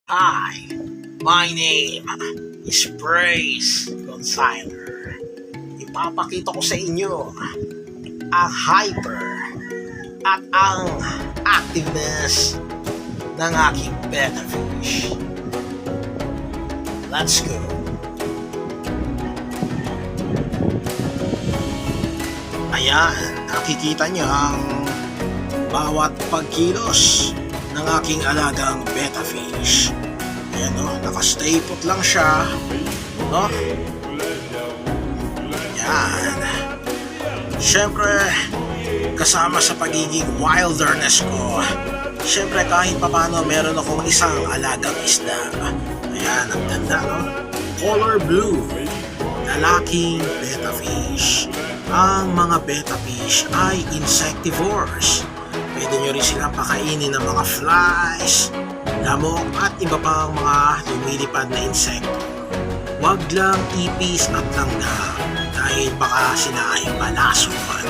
Hi, my name is Brace Gonsiler. Ipapakita ko sa inyo ang hyper at ang activeness ng aking betta fish. Let's go! Ayan, nakikita niyo ang bawat pagkilos ng aking alagang betta fish. Ayan o, nakastay put lang siya. No? Ayan. Siyempre, kasama sa pagiging wilderness ko, siyempre kahit papano meron akong isang alagang isda. Ayan, ang ganda, no? Color blue, lalaking betta fish. Ang mga betta fish ay insectivores. Pwede nyo rin silang pakainin ng mga flies, lamok at iba pang mga lumilipad na insekto. Huwag lang ipis at langgam dahil baka sila ay malasukan.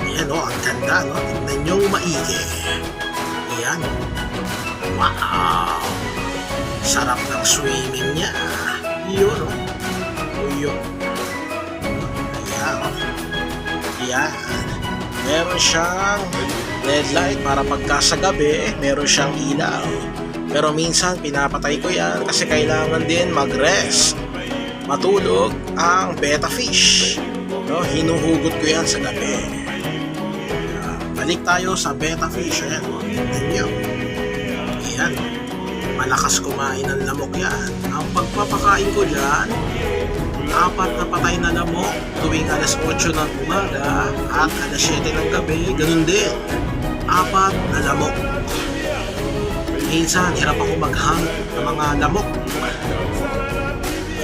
Ayan o, ang ganda, no? Tignan nyo maigi. Ayan. Wow! Sarap ng swimming niya. Yun o. Yun. Ayan. Ayan. Meron siyang LED light para pagka sa gabi, meron siyang ilaw. Pero minsan pinapatay ko yan kasi kailangan din mag-rest, matulog ang betta fish. No, hinuhugot ko yan sa gabi. Balik tayo sa betta fish. Ayan, tignan nyo. Ayan, malakas kumain ng lamok yan. Ang pagpapakain ko dyan, 4 na patay na lamok tuwing alas 8 ng umaga at alas 7 ng gabi, ganun din. 4 na lamok. Minsan, hirap ako mag-hunt ng mga lamok.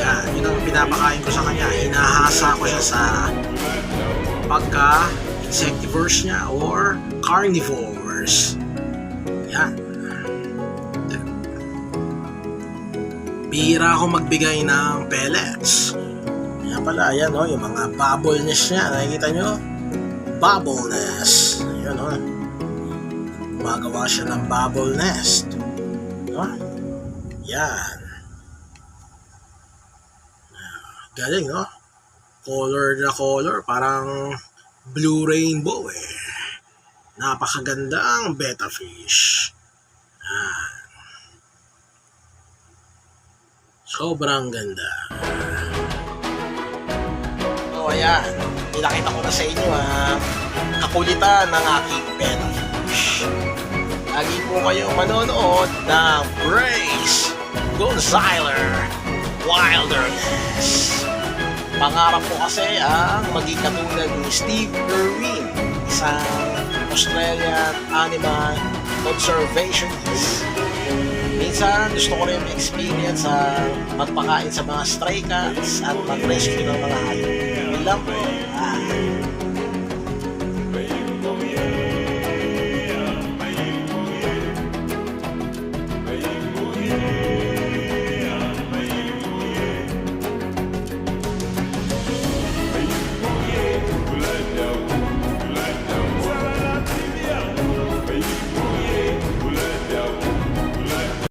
Yan, yun ang pinapakain ko sa kanya. Hinahasa ko siya sa pagka-insectivores niya or carnivores. Yan. Bihira ako magbigay ng pellets. Yan pala, yan o, yung mga bubble nest niya. Nakikita nyo? Bubble nest. Yan o. Gumagawa siya ng bubble nest. No? Yan. Galing, no? Color na color. Parang blue rainbow eh. Napakaganda ang betta fish. Yan. Sobrang ganda. So ayan, pinakita ko na sa inyo kakulitan ng aking betta fish. Lagi po kayong manonood ng Brace Gonsiler Wilderness. Pangarap ko kasi ang maging katulad ni Steve Irwin, isang Australian animal conservationist. Minsan gusto ko rin experience sa magpakain sa mga stray cats at mag-rescue ng mga hayop. Yun lang po.